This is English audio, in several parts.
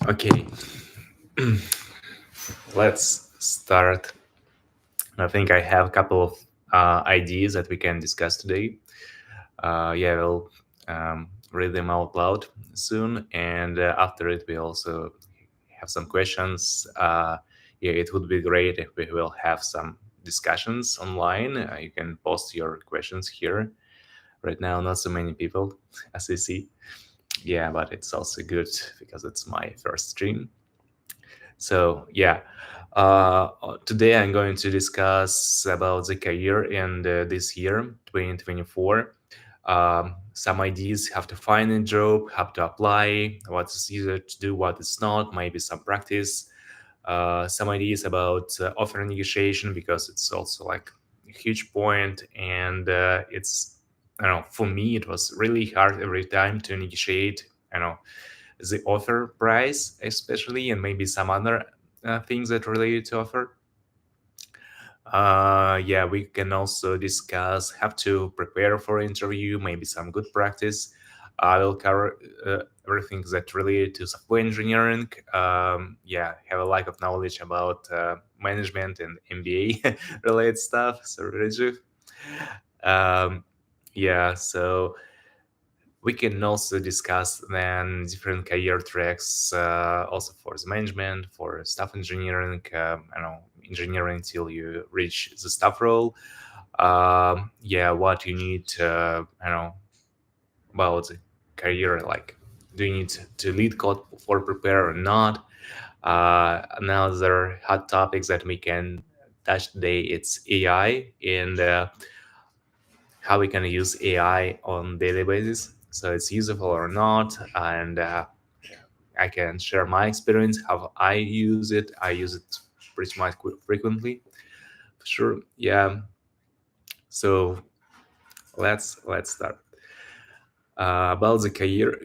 Okay, let's start. I think I have a couple of ideas that we can discuss today. Yeah, we'll read them out loud soon, and after it, we also have some questions. Yeah, it would be great if we will have some discussions online. You can post your questions here. Right now, not so many people, as you see. Yeah, but it's also good because it's my first stream. So yeah, today I'm going to discuss about the career in this year, 2024. Some ideas how to find a job, how to apply, what's easier to do, what is not, maybe some practice. Some ideas about offer negotiation because it's also like a huge point, and it's I don't know. For me, it was really hard every time to negotiate. I know the offer price, especially, and maybe some other things that related to offer. Yeah, we can also discuss how to prepare for interview, maybe some good practice. I will cover everything that related to software engineering. Yeah, have a lack of knowledge about management and MBA related stuff. So, Raju. Um, yeah, so we can also discuss then different career tracks, also for the management, for staff engineering. I know engineering till you reach the staff role. Yeah, what you need. I know about the career, like do you need to lead code for prepare or not? Another hot topics that we can touch today it's AI and how we can use AI on daily basis, so it's useful or not, and I can share my experience how I use it. I use it pretty much frequently, for sure. Yeah. So let's start about the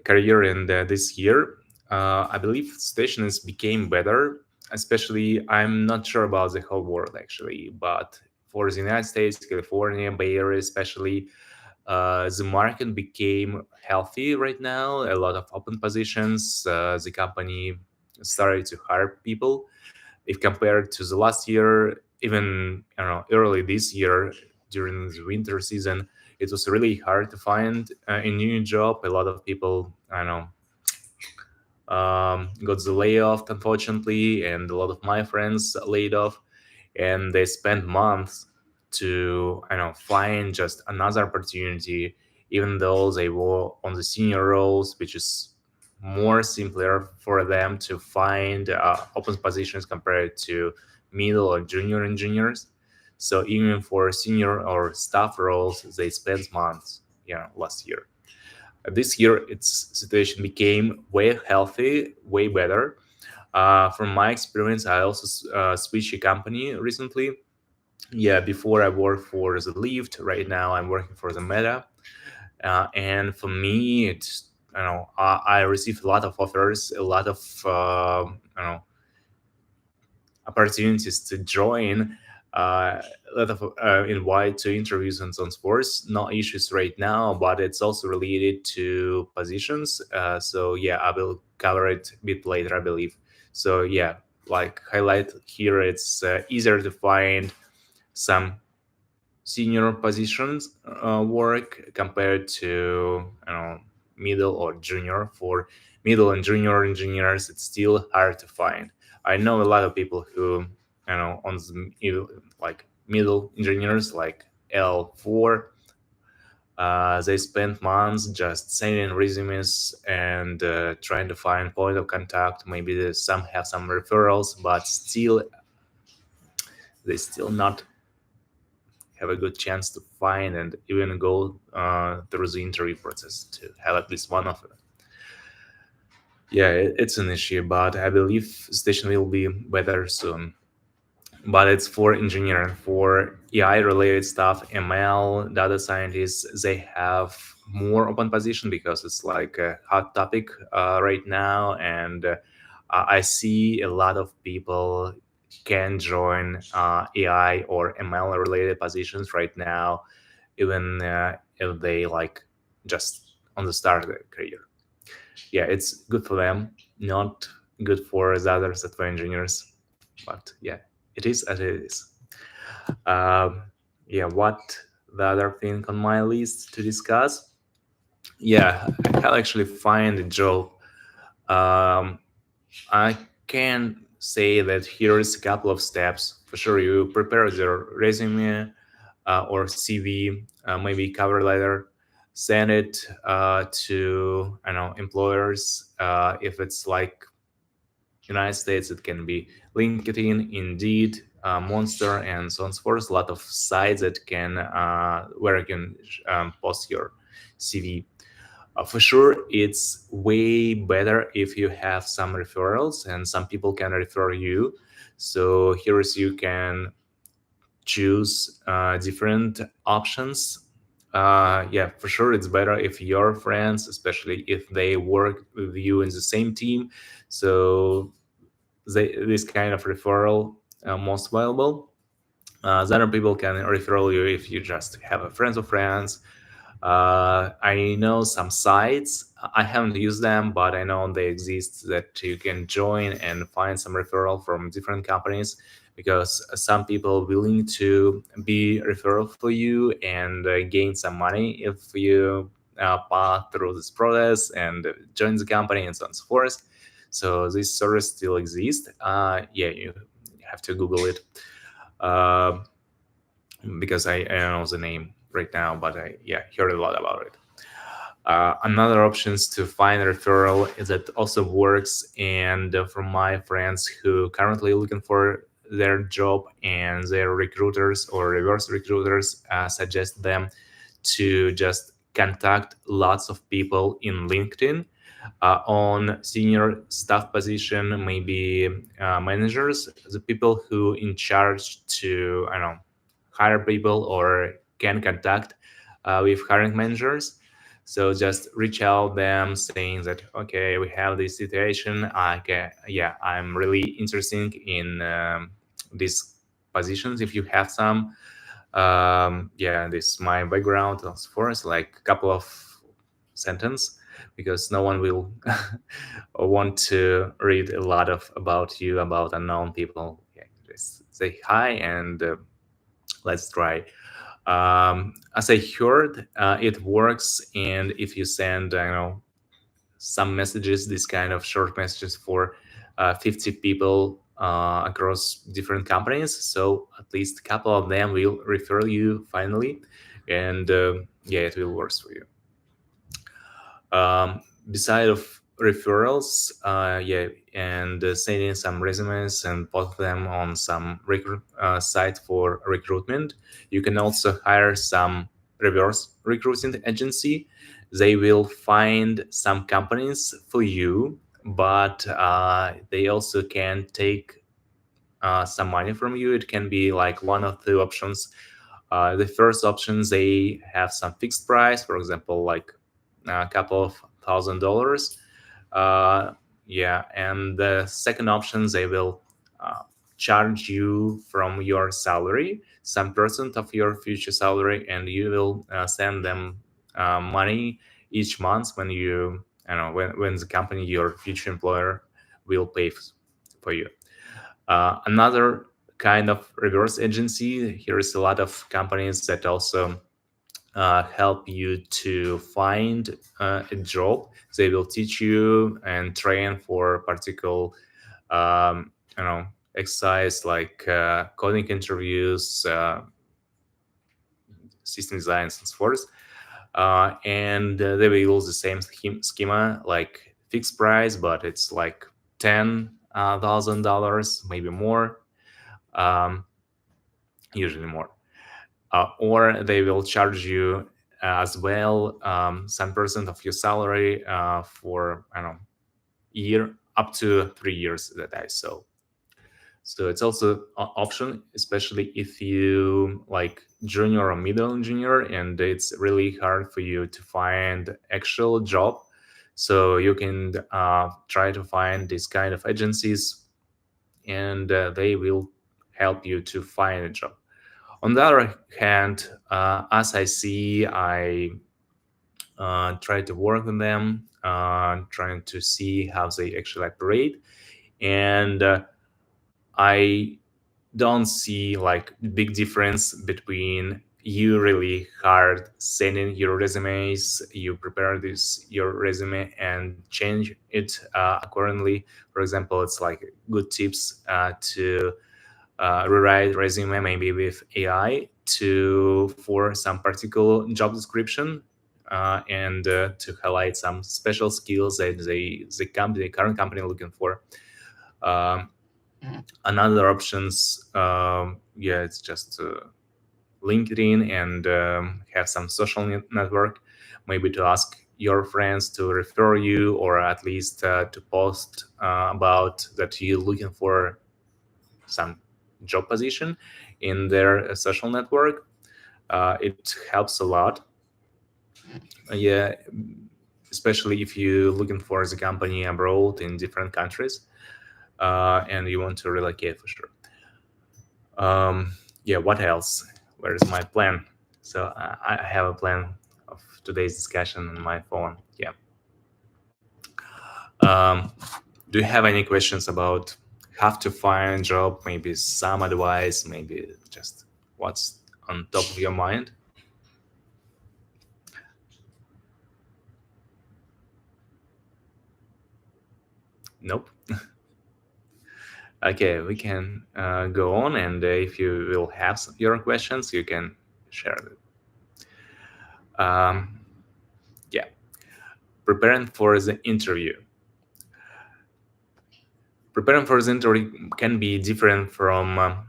career in this year. I believe situations became better. Especially, I'm not sure about the whole world actually, but for the United States, California, Bay Area, especially, the market became healthy right now. A lot of open positions. The company started to hire people. If compared to the last year, even I don't know, early this year during the winter season, it was really hard to find a new job. A lot of people, I don't know, got the layoff, unfortunately, and a lot of my friends laid off, and they spent months to I don't know find just another opportunity, even though they were on the senior roles, which is more simpler for them to find open positions compared to middle or junior engineers. So even for senior or staff roles, they spent months, last year. This year, its situation became way healthy, way better. From my experience, I also switched a company recently. Yeah, before I worked for the Lyft. Right now, I'm working for the Meta. And for me, it's I received a lot of offers, a lot of opportunities to join, a lot of invite to interviews and so on sports. Not issues right now, but it's also related to positions. So yeah, I will cover it a bit later, I believe. So yeah, like highlight here, it's easier to find some senior positions work compared to middle or junior. For middle and junior engineers, it's still hard to find. I know a lot of people who on like middle engineers like L4. They spent months just sending resumes and trying to find point of contact. Maybe some have some referrals, but still they still not have a good chance to find and even go through the interview process to have at least one offer. Yeah, it's an issue, but I believe station will be better soon. But it's for engineering, for AI related stuff, ML, data scientists, they have more open position because it's like a hot topic right now. And I see a lot of people can join AI or ML related positions right now, even if they like just on the start of their career. Yeah, it's good for them. Not good for the other software engineers. But yeah, it is as it is. Um, yeah, what the other thing on my list to discuss? Yeah, I can actually find a job. Um, I can say that here is a couple of steps. For sure, you prepare your resume or CV, maybe cover letter, send it to employers. If it's like United States, it can be LinkedIn, Indeed, Monster, and so on and so forth. A lot of sites that can where you can post your CV. For sure, it's way better if you have some referrals and some people can refer you. So here's you can choose different options. Yeah, for sure, it's better if your friends, especially if they work with you in the same team. So this kind of referral most valuable. The other people can refer you if you just have a friends of friends. I know some sites. I haven't used them, but I know they exist that you can join and find some referral from different companies because some people willing to be referral for you and gain some money if you pass through this process and join the company and so on and so forth. So this service still exists. Yeah, you have to Google it. Uh, because I don't know the name right now, but I yeah heard a lot about it. Another options to find a referral is that also works, and from my friends who currently looking for their job and their recruiters or reverse recruiters suggest them to just contact lots of people in LinkedIn on senior staff position, maybe managers, the people who in charge to I don't know hire people or can contact with hiring managers. So just reach out them saying that okay, we have this situation. I can yeah, I'm really interested in these positions. If you have some, yeah, this my background as far as like a couple of sentence because no one will want to read a lot of about you about unknown people. Yeah, just say hi and let's try. As I heard, it works, and if you send, some messages, this kind of short messages for 50 people across different companies, so at least a couple of them will refer you finally, and yeah, it will work for you. Beside of referrals, yeah, and sending some resumes and post them on some site for recruitment. You can also hire some reverse recruiting agency. They will find some companies for you, but they also can take some money from you. It can be like one of two options. The first option, they have some fixed price, for example, like a couple of $1,000. Uh, yeah, and the second option, they will uh, charge you from your salary, some percent of your future salary, and you will send them money each month when when the company, your future employer, will pay for you. Another kind of reverse agency, here is a lot of companies that also help you to find a job. They will teach you and train for particular, you know, exercise like coding interviews, system designs, and so forth. And they will use the same schema, like fixed price, but it's like $10,000, maybe more, um, usually more. Or they will charge you as well some percent of your salary for I don't know year up to 3 years that I saw. So it's also an option, especially if you like junior or middle engineer, and it's really hard for you to find actual job. So you can try to find these kind of agencies, and they will help you to find a job. On the other hand, as I see, I try to work with them, trying to see how they actually operate. And I don't see like big difference between you really hard sending your resumes, you prepare this your resume and change it accordingly. For example, it's like good tips to rewrite resume maybe with AI to for some particular job description, and to highlight some special skills that the current company looking for. Um, Another options, yeah, it's just LinkedIn and have some social network, maybe to ask your friends to refer you, or at least to post about that you're looking for some job position in their social network. It helps a lot. Yeah, especially if you're looking for the company abroad in different countries, and you want to relocate for sure. Yeah, what else? Where's my plan? So I have a plan of today's discussion on my phone. Yeah. Um, do you have any questions about how to find a job? Maybe some advice, maybe just what's on top of your mind? Nope. Okay, we can go on, and if you will have your questions, you can share it. Um, yeah, preparing for the interview. Preparing for the interview can be different from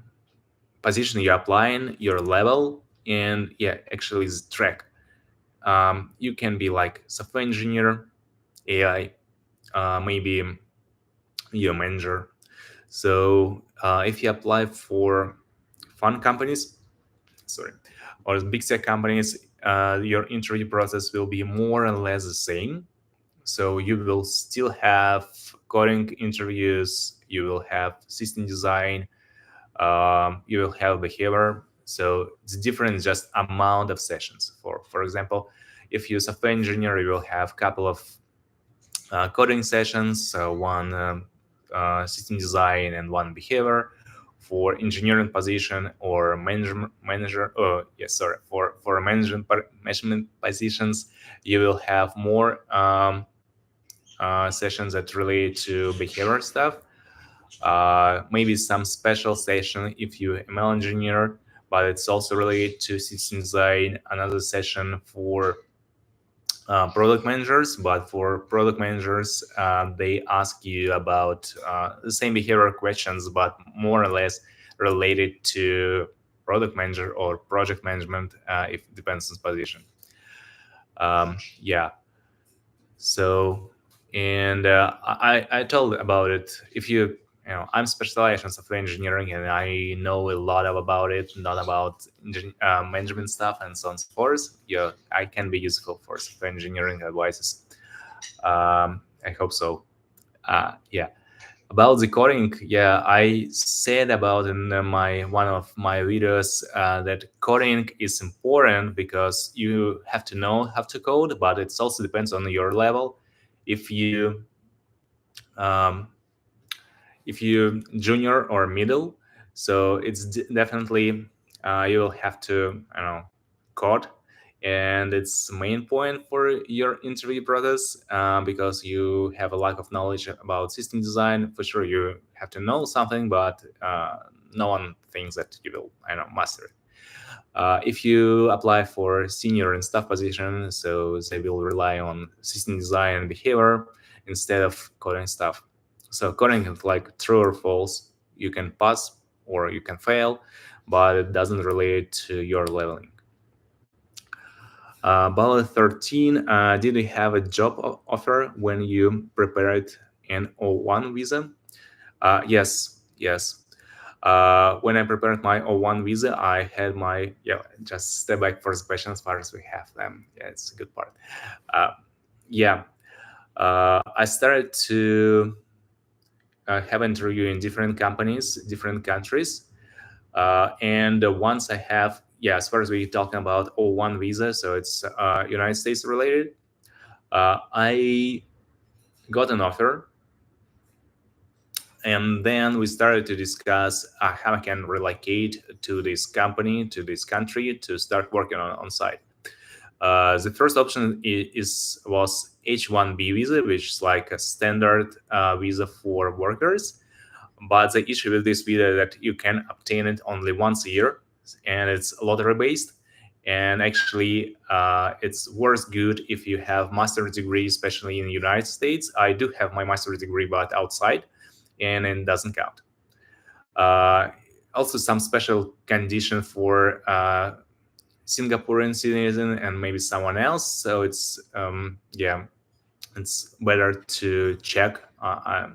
position you applying, your level, and yeah, actually the track. You can be like software engineer, AI, maybe your manager. So if you apply for fun companies, sorry, or big tech companies, your interview process will be more or less the same. So you will still have coding interviews, you will have system design, you will have behavior. So it's different just amount of sessions. For example, if you're a software engineer, you will have a couple of coding sessions, one system design and one behavior. For engineering position or manager, oh yes, sorry, for management positions, you will have more sessions that relate to behavior stuff. Maybe some special session if you're ML engineer, but it's also related to system design. Another session for product managers, but for product managers, they ask you about the same behavioral questions, but more or less related to product manager or project management, if it depends on position. Yeah. So, and I told about it. If I'm specialized in software engineering, and I know a lot about it, not about management stuff and so on and so forth. Yeah, I can be useful for software engineering advices. I hope so. Yeah. About the coding, yeah, I said about in my one of my videos that coding is important because you have to know how to code, but it also depends on your level. If you um, if you junior or middle, so it's definitely you will have to code, and it's main point for your interview process, because you have a lack of knowledge about system design. For sure you have to know something, but no one thinks that you will master it. If you apply for senior and staff position, so they will rely on system design and behavior instead of coding stuff. So coding is like true or false. You can pass or you can fail, but it doesn't relate to your leveling. Bullet 13, did you have a job offer when you prepared an O1 visa? Yes. When I prepared my O1 visa, I had my, just step back for the question as far as we have them. Yeah, it's a good part. Uh, yeah, I started to have interview in different companies, different countries. And once I have, as far as we're talking about O1 visa, so it's United States related, I got an offer, And then we started to discuss how I can relocate to this company, to this country, to start working on site. The first option was H-1B visa, which is like a standard visa for workers. But the issue with this visa is that you can obtain it only once a year, and it's lottery based. And actually, it's worth good if you have master's degree, especially in the United States. I do have my master's degree, but outside, and it doesn't count. Uh, Also, some special condition for Singaporean citizen and maybe someone else. So it's better to check.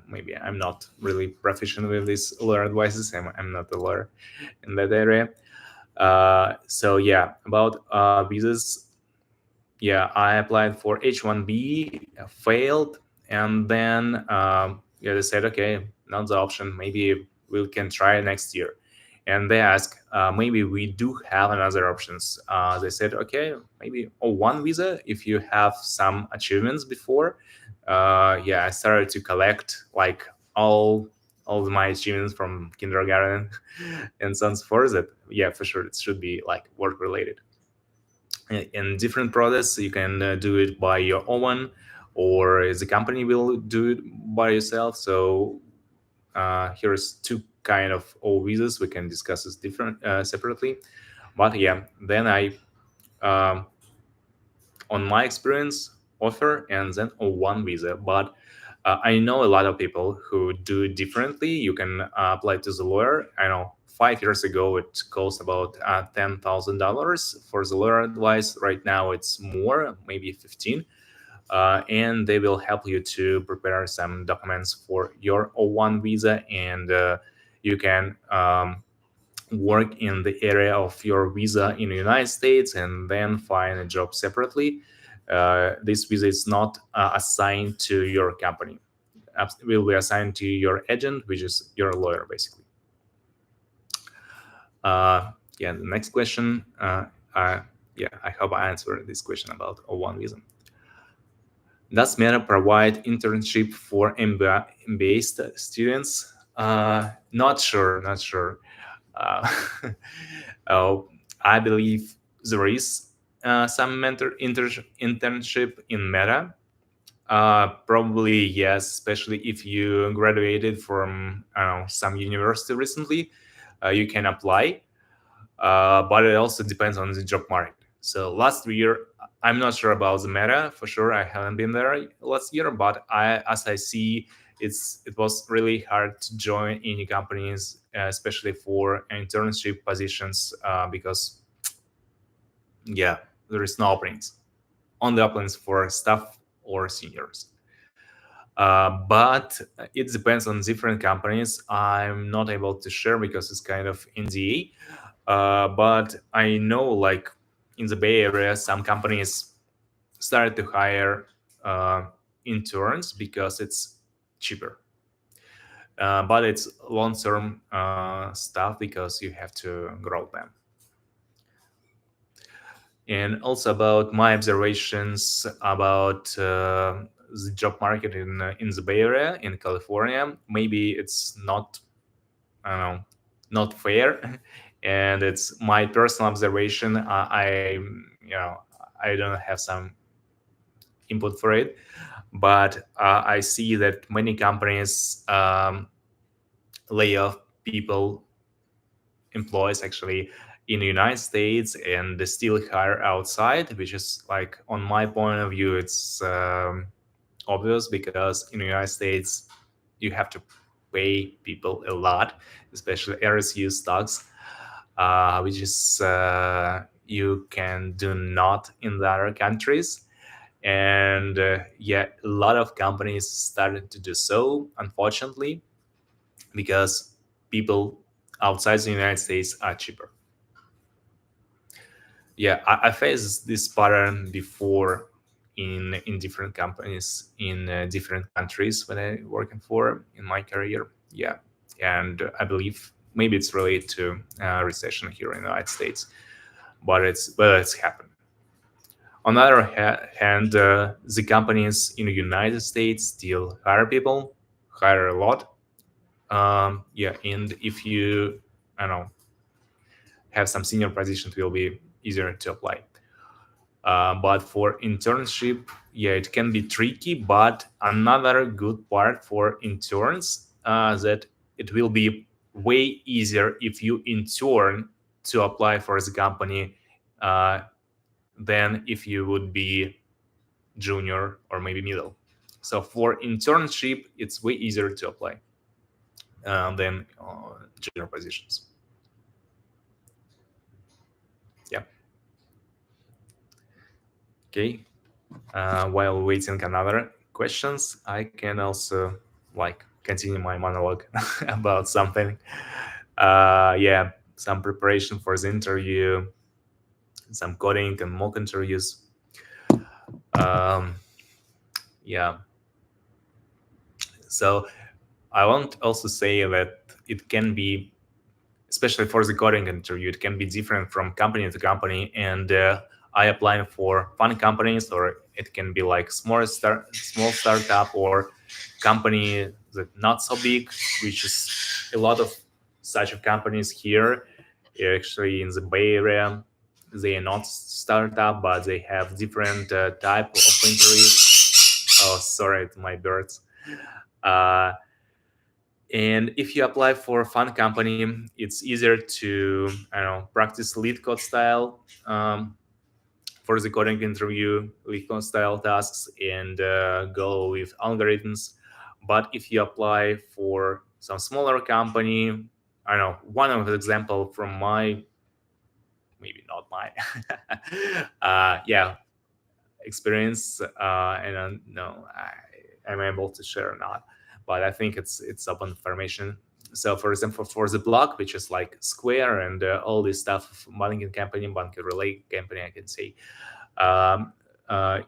Maybe I'm not really proficient with these lawyer advices. I'm not a lawyer in that area. So yeah, about visas. Yeah, I applied for H-1B, failed, and then yeah, they said, okay, not the option. Maybe we can try next year. And they asked, maybe we do have another options. They said, okay, maybe one visa if you have some achievements before. Yeah, I started to collect like all of my achievements from kindergarten and so on so forth. That yeah, for sure, it should be like work related. In different products you can do it by your own, or the company will do it by yourself. So here's two kind of all visas. We can discuss this different separately. But yeah, then I um, on my experience offer and then one visa. But I know a lot of people who do it differently. You can apply to the lawyer. I know 5 years ago it cost about $10,000 for the lawyer advice. Right now it's more, maybe 15. And they will help you to prepare some documents for your O1 visa, and you can work in the area of your visa in the United States and then find a job separately. This visa is not assigned to your company. Will be assigned to your agent, which is your lawyer, basically. Uh, yeah, the next question. Yeah, I hope I answered this question about O1 visa. Does Meta provide internship for MBA students? Not sure, not sure. Uh, uh, I believe there is some internship in Meta. Probably yes, especially if you graduated from some university recently, you can apply. But it also depends on the job market. So last year, I'm not sure about the Meta for sure. I haven't been there last year, but as I see, it was really hard to join any companies, especially for internship positions, because yeah, there is no openings. Only openings for staff or seniors. But it depends on different companies. I'm not able to share because it's kind of NDA. But I know, like in the Bay Area, some companies started to hire uh, interns because it's cheaper. But it's long-term stuff because you have to grow them. And also about my observations about the job market in the Bay Area in California. Maybe it's not, I don't know, not fair, and it's my personal observation. I don't have some input for it, but I see that many companies lay off people, employees actually, in the United States, and they still hire outside, which is like, on my point of view, it's obvious because in the United States you have to pay people a lot, especially RSU stocks, which is you can do not in the other countries. And yeah, a lot of companies started to do so, unfortunately, because people outside the United States are cheaper. Yeah, I faced this pattern before in different companies in different countries when I working for in my career. Yeah, and I believe maybe it's related to recession here in the United States, but it's happened. On the other hand, the companies in the United States still hire people, hire a lot, Yeah, and if you, I don't know, have some senior position, it will be easier to apply. But for internship, yeah, it can be tricky. But another good part for interns, that it will be way easier if you intern to apply for the company, uh, than if you would be junior or maybe middle. So for internship, it's way easier to apply than junior positions. Yeah. Okay. While waiting another questions, I can also like continue my monologue about something. Yeah, some preparation for the interview, some coding and mock interviews. Um, yeah. So I want to also say that it can be, especially for the coding interview, it can be different from company to company. And I apply for fun companies, or it can be like small startup, or company that not so big, which is a lot of such of companies here. Actually, in the Bay Area, they are not startup, but they have different type of interviews. Oh, sorry, it's my birds. Uh, and if you apply for a fun company, it's easier to, I don't know, practice LeetCode style, for the coding interview, LeetCode style tasks, and go with algorithms. But if you apply for some smaller company, I don't know, one of the example from my, maybe not my, yeah, experience, and no, I'm able to share or not, but I think it's open information. So, for example, for the blog, which is like Square and all this stuff, banking company, banking relay company, I can say, um,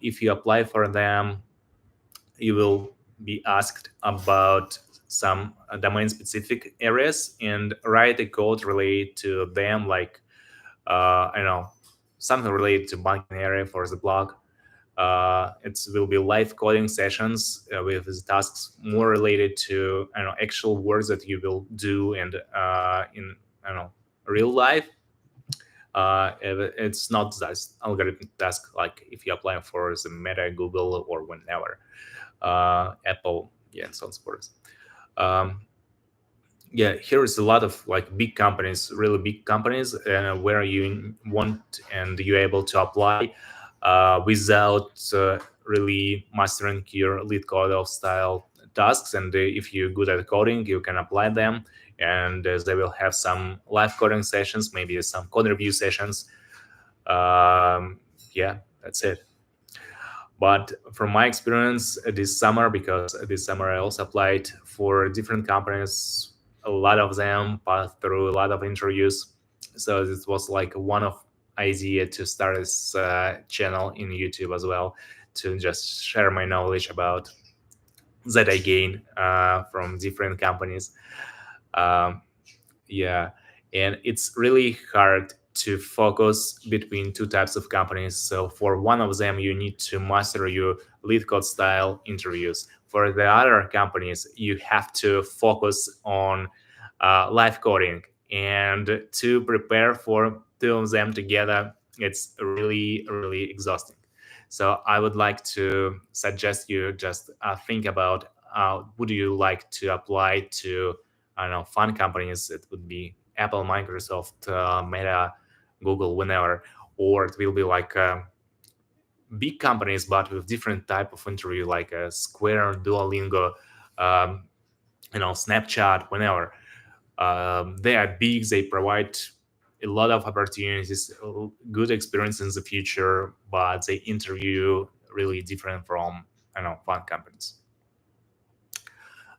if you apply for them, you will be asked about some domain specific areas and write a code related to them, like I don't know, something related to banking area for the blog. It will be live coding sessions with the tasks more related to, I don't know, actual words that you will do, and in, I don't know, real life. It's not just algorithm task like if you apply for the Meta, Google, or whenever, Apple, yeah, and so on, so forth. Um, yeah, here is a lot of like big companies, really big companies, where you want and you're able to apply without really mastering your lead code of style tasks. And if you're good at coding, you can apply them, and they will have some live coding sessions, maybe some code review sessions. um, yeah, that's it. But from my experience this summer, because this summer I also applied for different companies, a lot of them passed through a lot of interviews. So this was like one of idea to start this channel in YouTube as well, to just share my knowledge about that I gain from different companies. Um, yeah, and it's really hard to focus between two types of companies. So for one of them, you need to master your lead code style interviews. For the other companies, you have to focus on live coding. And to prepare for two of them together, it's really, really exhausting. So I would like to suggest you just think about, would you like to apply to, I don't know, fun companies? It would be Apple, Microsoft, Meta, Google, whenever, or it will be like big companies but with different type of interview, like Square, Duolingo, um, Snapchat, whenever. They are big. They provide a lot of opportunities, good experience in the future, but they interview really different from, I don't know, fun companies.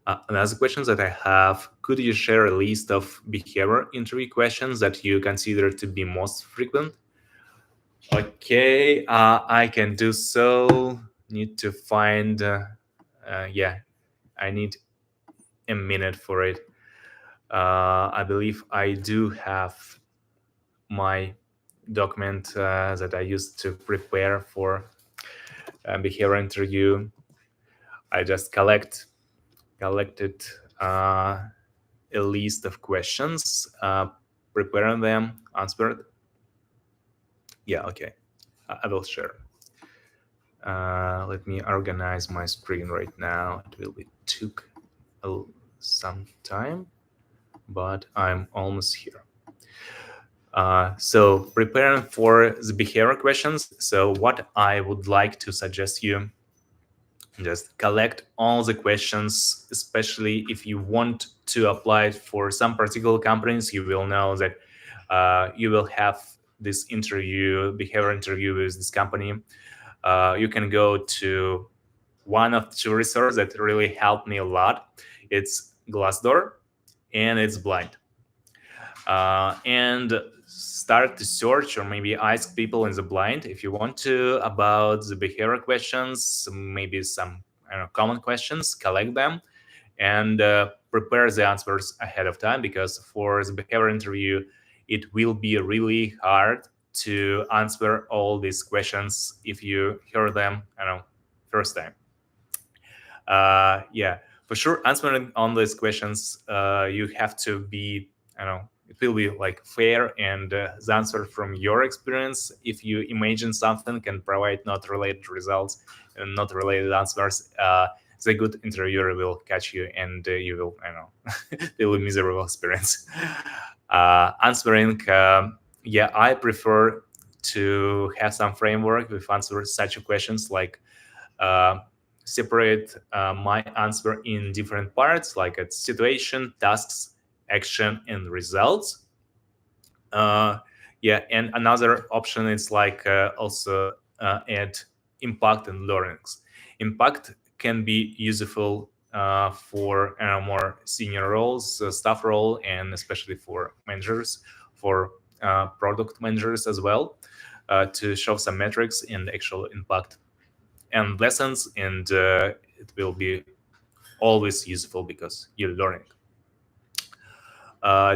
Another question that I have: could you share a list of behavior interview questions that you consider to be most frequent? Okay, I can do so. Need to find, yeah, I need a minute for it. I believe I do have my document that I used to prepare for behavior interview. I just collected. Uh, a list of questions, preparing them, answered. Yeah, okay. I will share. Let me organize my screen right now. It will be took some time, but I'm almost here. So preparing for the behavior questions. So what I would like to suggest you, just collect all the questions, especially if you want to apply for some particular companies. You will know that you will have this behavior interview with this company. You can go to one of the two resources that really helped me a lot. It's Glassdoor and it's Blind. And start to search or maybe ask people in the blind if you want to about the behavior questions, maybe some common questions, collect them and prepare the answers ahead of time, because for the behavior interview it will be really hard to answer all these questions if you hear them first time. Yeah, for sure, answering on these questions, you have to be, it will be like fair and the answer from your experience. If you imagine something can provide not related results and not related answers, the good interviewer will catch you and you will, feel a miserable experience. Answering, yeah, I prefer to have some framework with answer such questions, like uh, separate my answer in different parts, like a situation, tasks, action, and results. Uh, yeah, and another option is like also add impact and learnings. Impact can be useful for more senior roles, staff role, and especially for managers, for product managers as well, to show some metrics and actual impact and lessons, and it will be always useful because you're learning.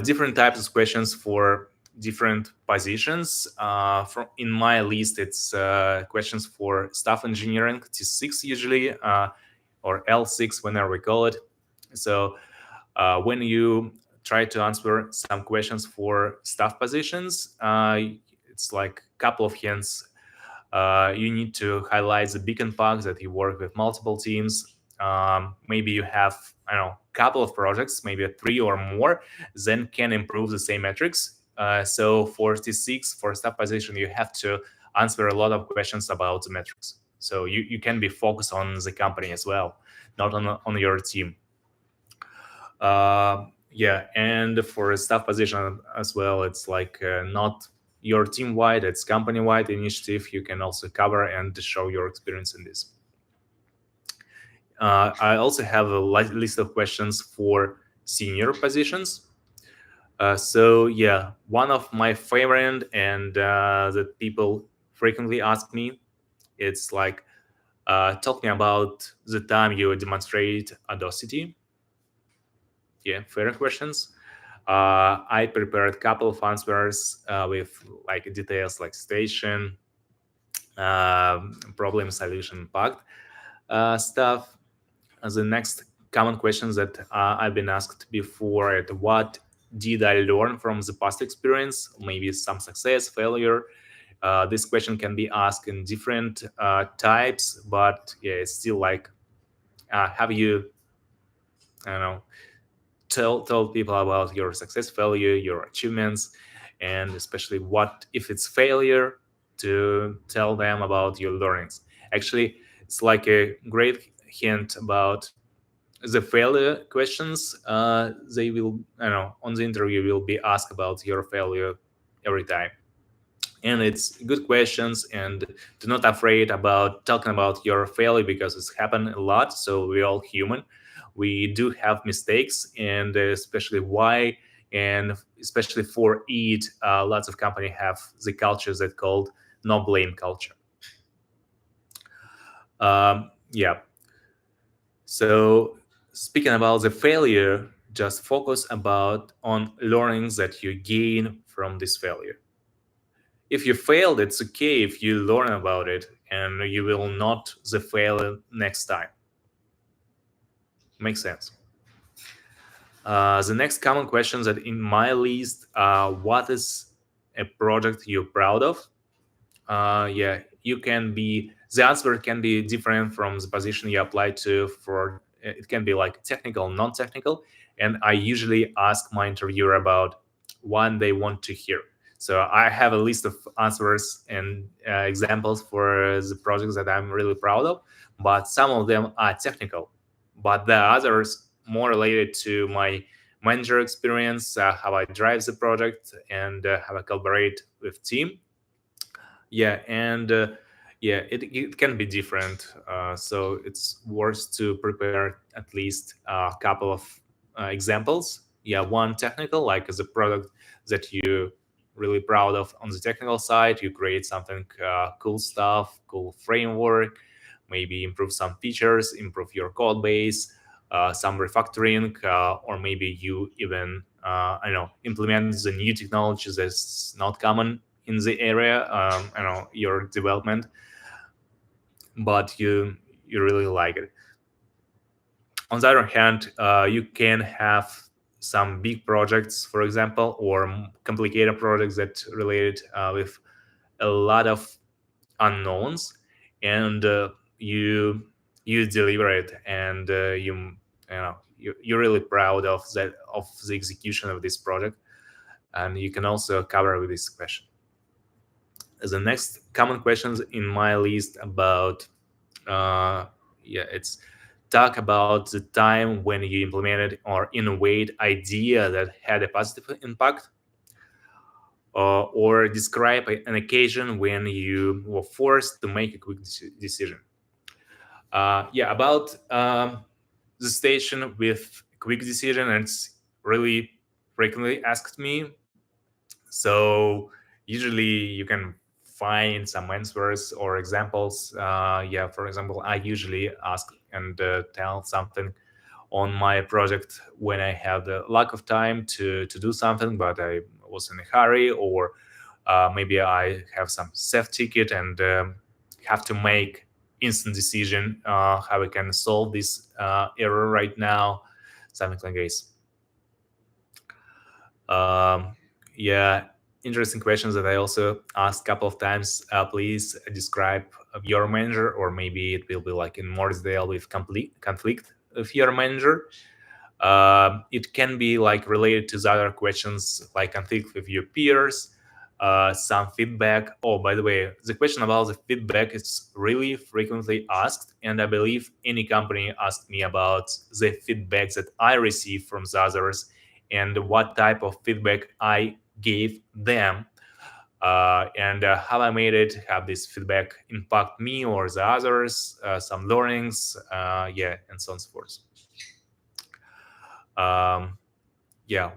Different types of questions for different positions. From in my list, it's questions for staff engineering, T6 usually, or L6 whenever we call it. So when you try to answer some questions for staff positions, it's like a couple of hints. You need to highlight the big impacts that you work with multiple teams. Maybe you have, I don't know, a couple of projects, maybe 3 or more, then can improve the same metrics. So for T6, for staff position, you have to answer a lot of questions about the metrics. So you can be focused on the company as well, not on your team. Yeah, and for a staff position as well, it's like not your team wide, it's company wide initiative. You can also cover and show your experience in this. I also have a list of questions for senior positions. So yeah, one of my favorite and that people frequently ask me, it's like talk me about the time you demonstrate audacity. Yeah, fair questions. I prepared a couple of answers with like details like station, problem, solution, impact stuff. The next common questions that I've been asked before: at what did I learn from the past experience? Maybe some success, failure. This question can be asked in different types, but yeah, it's still like, have you, I don't know, tell people about your success, failure, your achievements, and especially what if it's failure, to tell them about your learnings. Actually, it's like a great hint about the failure questions. They will, on the interview will be asked about your failure every time, and it's good questions, and do not afraid about talking about your failure because it's happened a lot, so we're all human. We do have mistakes, and especially why, and especially for it, lots of company have the cultures that called no blame culture. Yeah, so speaking about the failure, just focus about on learnings that you gain from this failure. If you failed, it's okay if you learn about it and you will not the fail next time. Makes sense. The next common questions that in my list, what is a project you're proud of? Yeah, you can be, the answer can be different from the position you apply to. For it can be like technical, non-technical, and I usually ask my interviewer about what they want to hear. So I have a list of answers and examples for the projects that I'm really proud of, but some of them are technical, but the others more related to my manager experience, how I drive the project, and how I collaborate with team. Yeah, and yeah, it can be different, so it's worth to prepare at least a couple of examples. Yeah, one technical, like as a product that you really proud of on the technical side, you create something, cool stuff, cool framework, maybe improve some features, improve your code base, some refactoring, or maybe you even I don't know, implement the new technologies that's not common in the area, your development, but you really like it. On the other hand, you can have some big projects, for example, or complicated projects that related with a lot of unknowns, and you deliver it, and you're really proud of that, of the execution of this project, and you can also cover with this question. The next common questions in my list about, yeah, it's talk about the time when you implemented or innovate idea that had a positive impact, or describe an occasion when you were forced to make a quick decision. Yeah, about the station with quick decision, it's really frequently asked me. So usually you can find some answers or examples. Yeah, for example, I usually ask and tell something on my project when I have the lack of time to do something, but I was in a hurry, or maybe I have some self ticket and have to make instant decision how I can solve this error right now, something like this. Um, yeah, interesting questions that I also asked a couple of times. Please describe your manager, or maybe it will be like in more detail with complete conflict of your manager. It can be like related to the other questions, like conflict with your peers, some feedback. Oh, by the way, the question about the feedback is really frequently asked, and I believe any company asked me about the feedback that I receive from the others and what type of feedback I gave them, and how I made it, have this feedback impact me or the others, some learnings, yeah, and so on and so forth. Um, yeah,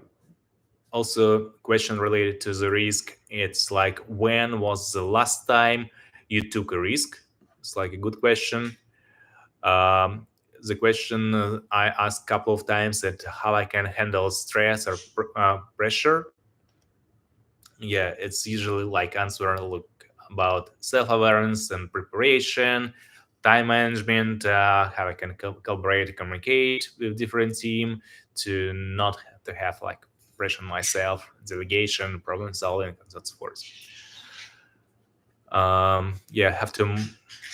also question related to the risk. It's like, when was the last time you took a risk? It's like a good question. um, the question I asked a couple of times, that how I can handle stress or pressure. Yeah, it's usually like answer look about self-awareness and preparation, time management, how I can collaborate, communicate with different team, to not have to have like pressure on myself, delegation, problem solving, and so forth. Yeah, have to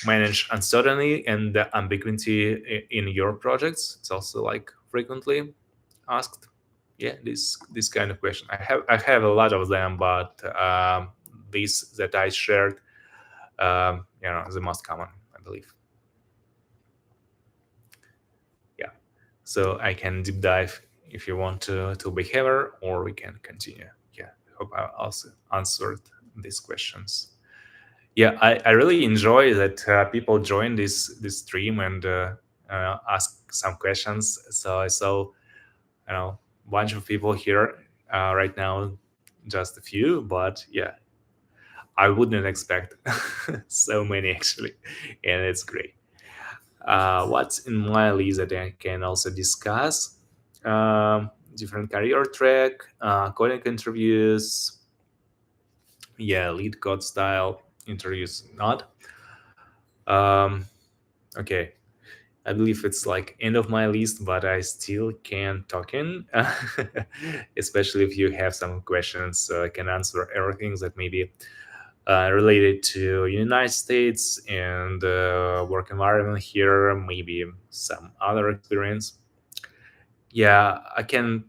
manage uncertainty and the ambiguity in your projects. It's also like frequently asked. Yeah, this kind of question. I have a lot of them, but these that I shared, the most common, I believe. Yeah. So I can deep dive if you want to behavior, or we can continue. Yeah. Hope I also answered these questions. Yeah, I really enjoy that people join this stream and ask some questions. So I saw, a bunch of people here right now, just a few, but yeah, I wouldn't expect so many actually, and it's great. What's in my list that I can also discuss? Different career track, coding interviews, yeah, LeetCode style interviews, not. Um, okay. I believe it's like end of my list, but I still can talk in, especially if you have some questions. So I can answer everything that maybe related to United States and work environment here, maybe some other experience. Yeah, I can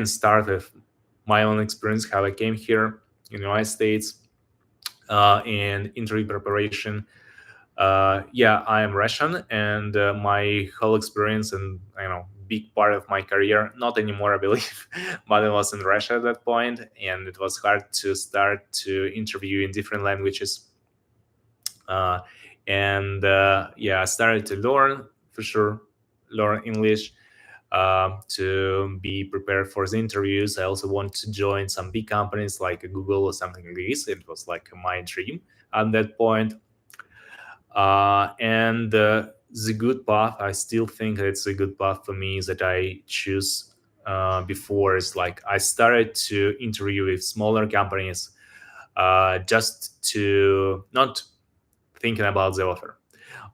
start with my own experience, how I came here in the United States, and interview preparation. Yeah, I am Russian, and my whole experience and big part of my career, not anymore, I believe, but I was in Russia at that point, and it was hard to start to interview in different languages. Uh, and yeah, I started to learn for sure, learn English to be prepared for the interviews. I also want to join some big companies like Google or something like this. It was like my dream at that point. And the good path, I still think it's a good path for me that I choose before is like I started to interview with smaller companies just to not thinking about the offer,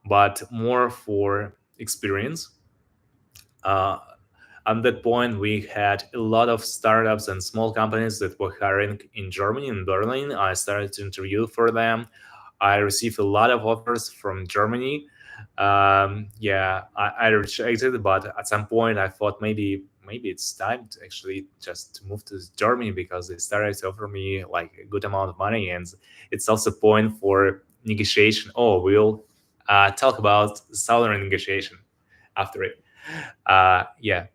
but more for experience. Uh, at that point, we had a lot of startups and small companies that were hiring in Germany, in Berlin. I started to interview for them. I received a lot of offers from Germany. Yeah, I rejected, but at some point I thought maybe it's time to actually just to move to Germany because they started to offer me like a good amount of money, and it's also point for negotiation. Oh, we'll talk about salary negotiation after it. Yeah,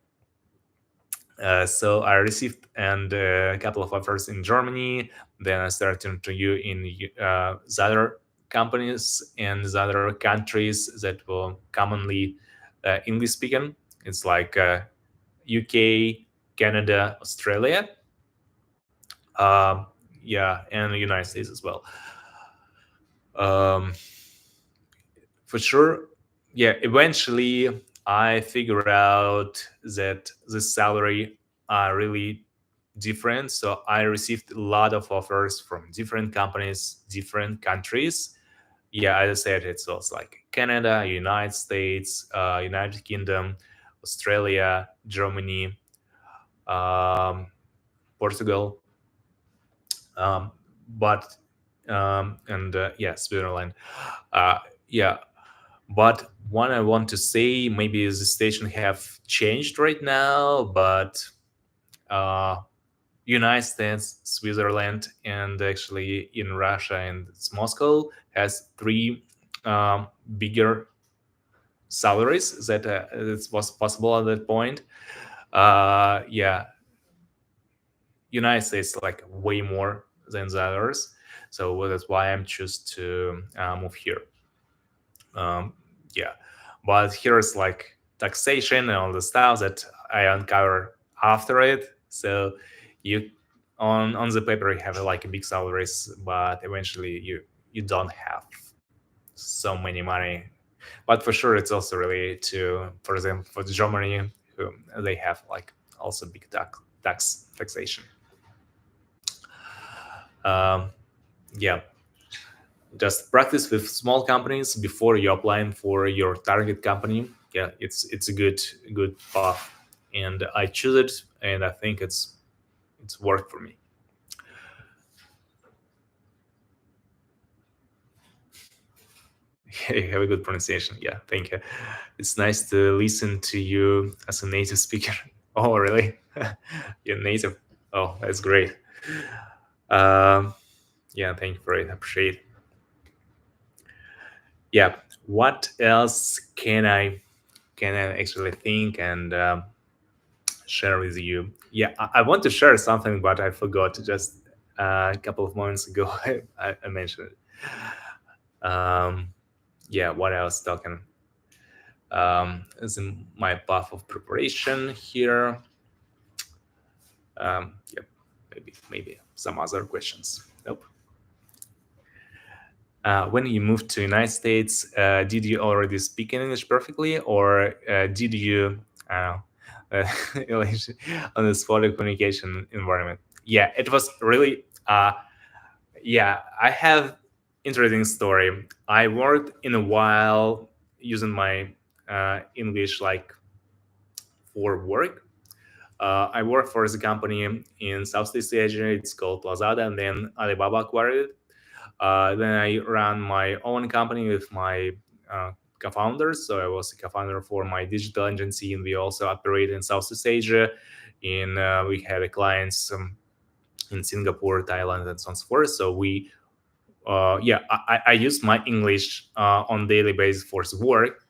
so I received and a couple of offers in Germany. Then I started to interview in the other companies and the other countries that were commonly English speaking. It's like UK, Canada, Australia, um, yeah, and the United States as well. Um, for sure, yeah. Eventually, I figured out that the salary are really different. So I received a lot of offers from different companies, different countries. Yeah, as I said, it's also like Canada, United States, United Kingdom, Australia, Germany, um, Portugal, um, but and yeah, Switzerland. Uh, yeah, but one I want to say, maybe the station have changed right now, but uh, United States, Switzerland, and actually in Russia and it's Moscow has three bigger salaries that it was possible at that point. Yeah, United States like way more than the others, so that's why I'm choose to move here. Um, yeah, but here's like taxation and all the stuff that I uncover after it. So you on the paper you have like a big salaries, but eventually you don't have so many money. But for sure, it's also related to, for example, for Germany, who they have like also big taxation. Um, yeah, just practice with small companies before you're applying for your target company. Yeah, it's a good path, and I choose it, and I think it's worked for me. You have a good pronunciation. Yeah, thank you. It's nice to listen to you as a native speaker. Oh, really? You're native. Oh, that's great. Um, yeah, thank you for it. I appreciate it. Yeah. What else can I actually think and share with you? Yeah, I want to share something, but I forgot just a couple of moments ago. I mentioned it. Yeah, what else talking? Is in my path of preparation here. Yep, maybe some other questions. Nope. When you moved to United States, did you already speak in English perfectly, or did you on the spot communication environment? Yeah, it was really. Yeah, I have interesting story. I worked in a while using my English like for work. I work for the company in Southeast Asia. It's called Lazada, and then Alibaba acquired it. Then I ran my own company with my co-founders. So I was a co-founder for my digital agency, and we also operate in Southeast Asia. We had clients in Singapore, Thailand, and so on and so forth. So I use my English on daily basis for the work.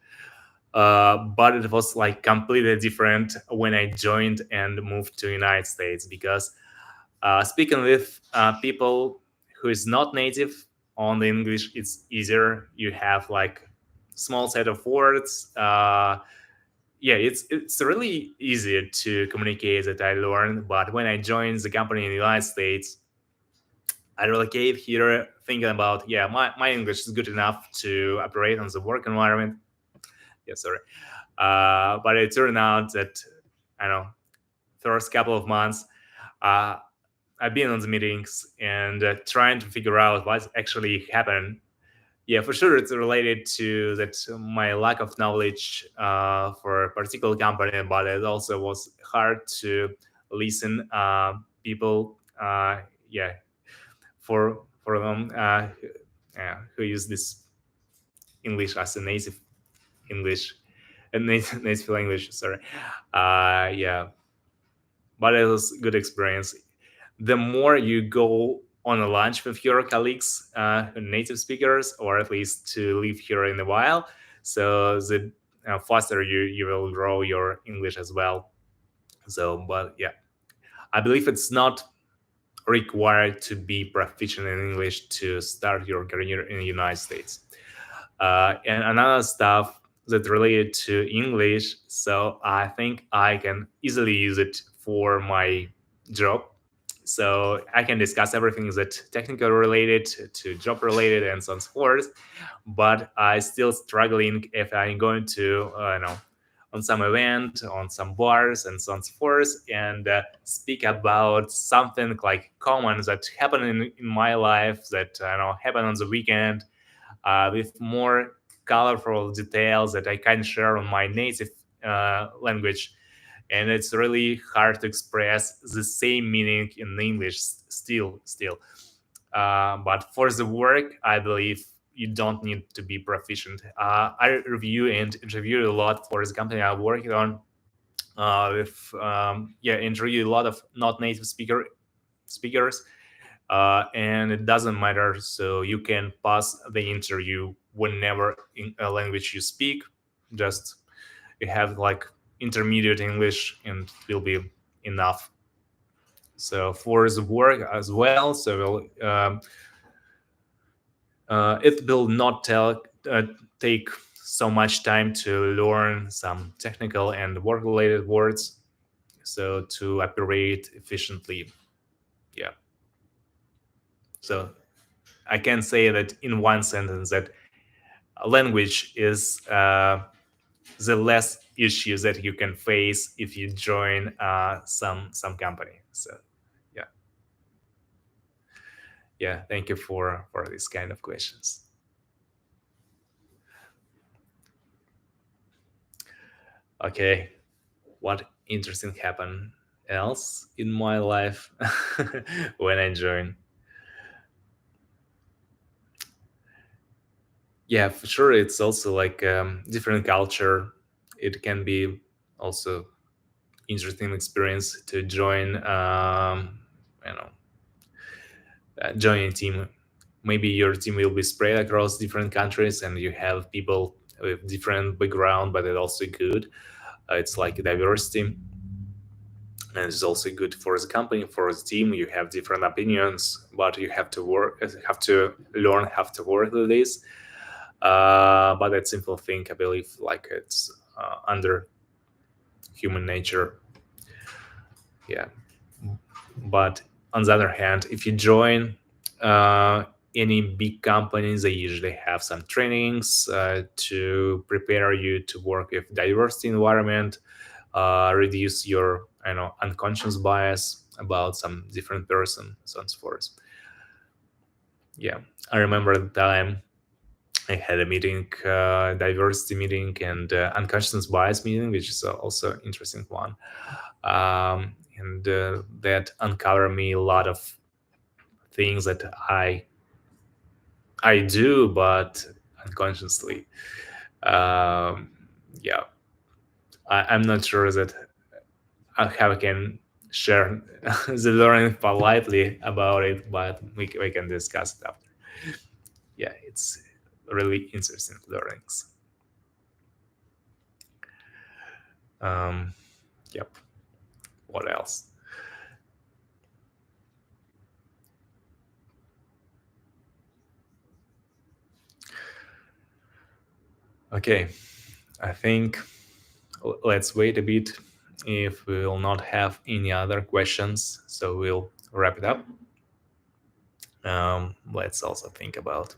But it was like completely different when I joined and moved to United States, because speaking with people who is not native on the English, it's easier. You have like small set of words. It's really easy to communicate that I learned. But when I joined the company in the United States, I relocate here thinking about, my English is good enough to operate on the work environment. Yeah, sorry. But it turned out that, I don't know, first couple of months, uh, I've been on the meetings and trying to figure out what's actually happened. Yeah, for sure, it's related to that my lack of knowledge for a particular company, but it also was hard to listen people. Yeah, for them who use this English as a native English, and native English. Sorry, yeah, but it was a good experience. The more you go on a lunch with your colleagues, native speakers, or at least to live here in a while, so the faster you will grow your English as well. So, but yeah, I believe it's not required to be proficient in English to start your career in the United States. And another stuff that related to English, so I think I can easily use it for my job. So I can discuss everything that technical related to job related and so on and so forth. But I still struggling if I'm going to on some event, on some bars and so on and so forth, and speak about something like common that happened in my life, that happened on the weekend, with more colorful details that I can share on my native language. And it's really hard to express the same meaning in English still. But for the work, I believe you don't need to be proficient. I review and interview a lot for the company I work on. Interview a lot of not native speakers, and it doesn't matter. So you can pass the interview whenever in a language you speak. Just you have like intermediate English, and it will be enough. So for the work as well, it will not take so much time to learn some technical and work related words, so to operate efficiently. Yeah. So I can say that in one sentence that language is the less issues that you can face if you join some company. So yeah, thank you for these kind of questions. Okay, what interesting happened else in my life when I joined? Yeah, for sure, it's also like different culture. It can be also interesting experience to join you know join a team. Maybe your team will be spread across different countries, and you have people with different background, but it's also good. It's like diversity, and it's also good for the company, for the team. You have different opinions, but you have to learn how to work with this. But that simple thing, I believe, like it's under human nature. Yeah. But on the other hand, if you join any big companies, they usually have some trainings to prepare you to work with diversity environment, reduce your unconscious bias about some different person, so on and so forth. Yeah, I remember the time I had a meeting, diversity meeting, and unconscious bias meeting, which is also interesting one. And that uncovered me a lot of things that I do, but unconsciously. Um, yeah, I'm not sure that how I can share the learning politely about it, but we can discuss it after. Yeah, it's really interesting learnings. Um, yep. What else? Okay, I think let's wait a bit if we will not have any other questions, so we'll wrap it up. Let's also think about.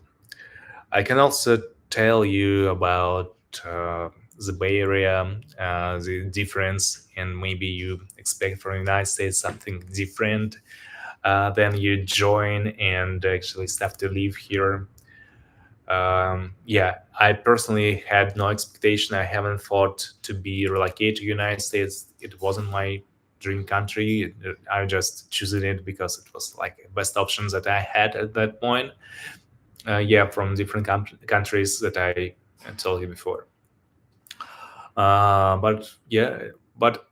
I can also tell you about the Bay Area, the difference, and maybe you expect from the United States something different. Then you join and actually start to live here. Yeah, I personally had no expectation. I haven't thought to be relocated to United States. It wasn't my dream country. I just choosing it because it was like best options that I had at that point. Yeah, from different countries that I told you before. But yeah, but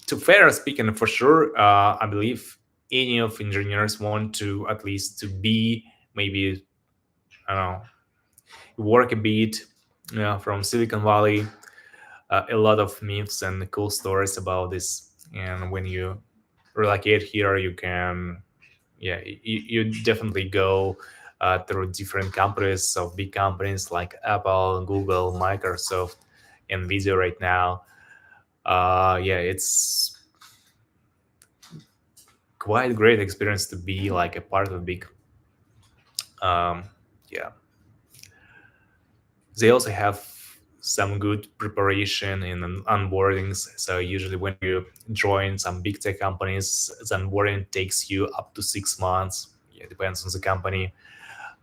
to fair speaking, for sure, I believe any of engineers want to at least to be maybe I don't know work a bit, from Silicon Valley. A lot of myths and cool stories about this. And when you relocate here, you can, yeah, you definitely go through different companies of big companies like Apple, Google, Microsoft, Nvidia right now. Yeah, it's quite a great experience to be like a part of a big. Um, yeah, they also have some good preparation in onboardings. So usually when you join some big tech companies, the onboarding takes you up to 6 months. Yeah, it depends on the company.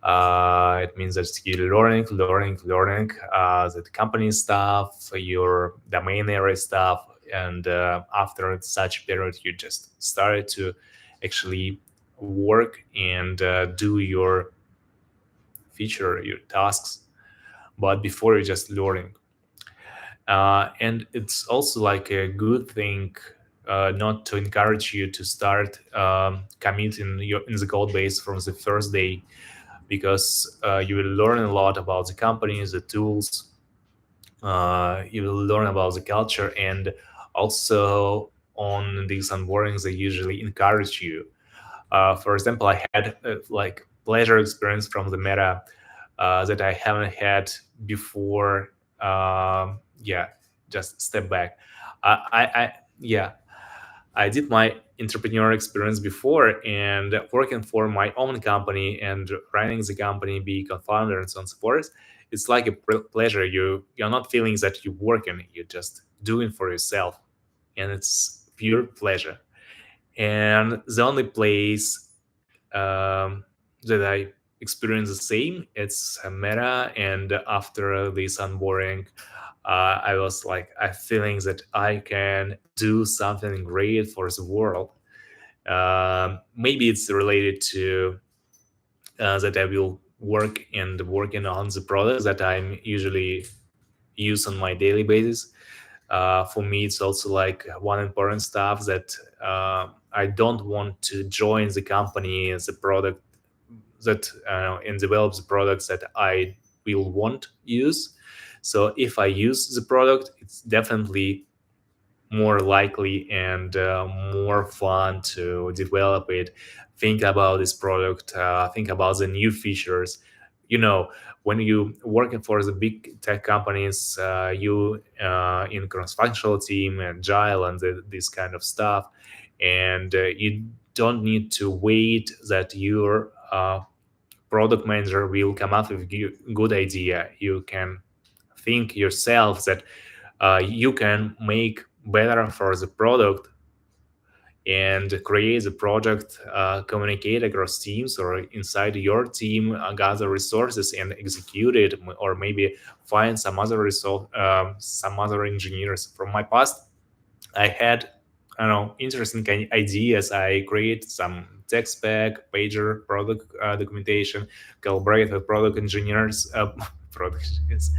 It means that you're learning the company stuff, your domain area stuff, and after such period, you just started to actually work and do your feature, your tasks. But before you're just learning, and it's also like a good thing. Not to encourage you to start committing your in the code base from the first day, because you will learn a lot about the companies, the tools. You will learn about the culture, and also on these onboardings, they usually encourage you. For example, I had like pleasure experience from the Meta that I haven't had before. Yeah, just step back. Yeah, I did my entrepreneur experience before, and working for my own company and running the company, be co-founder and so on and so forth. It's like a pleasure. You're not feeling that you're working. You're just doing for yourself, and it's pure pleasure. And the only place that I experienced the same, it's Meta. And after this onboarding, I was like, I feeling that I can do something great for the world. Maybe it's related to that I will work and working on the products that I'm usually use on my daily basis. For me, it's also like one important stuff that I don't want to join the company as a product that and develop the products that I will want use. So if I use the product, it's definitely more likely and more fun to develop it, think about this product, think about the new features. You know, when you working for the big tech companies, you in cross-functional team, agile, and this kind of stuff, and you don't need to wait that your product manager will come up with a good idea. You can think yourself that you can make better for the product and create the project, communicate across teams or inside your team, gather resources and execute it, or maybe find some other resource, some other engineers. From my past, I had, I don't know, interesting kind of ideas. I create some tech spec, pager, product documentation, collaborate with product engineers, product engineers,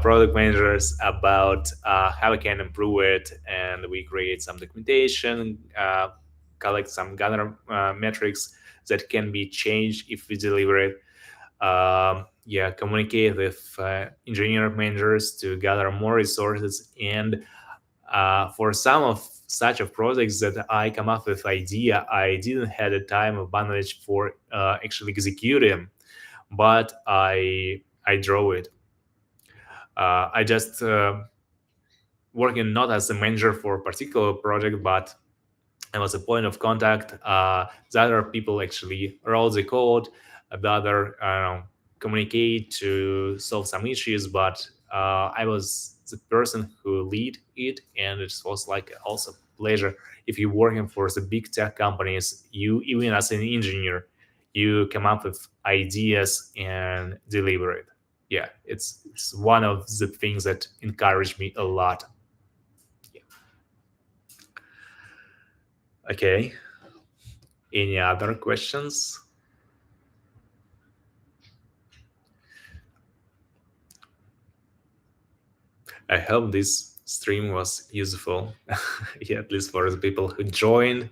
product managers about how we can improve it, and we create some documentation, collect some gather metrics that can be changed if we deliver it. Yeah, communicate with engineer managers to gather more resources, and for some of such of projects that I come up with idea, I didn't have the time or bandwidth for actually executing, but I draw it. I just working not as a manager for a particular project, but I was a point of contact. The other people actually wrote the code, the other communicate to solve some issues, but I was the person who lead it, and it was like also pleasure. If you're working for the big tech companies, you even as an engineer, you come up with ideas and deliver it. Yeah, it's one of the things that encouraged me a lot. Yeah. Okay. Any other questions? I hope this stream was useful, yeah, at least for the people who joined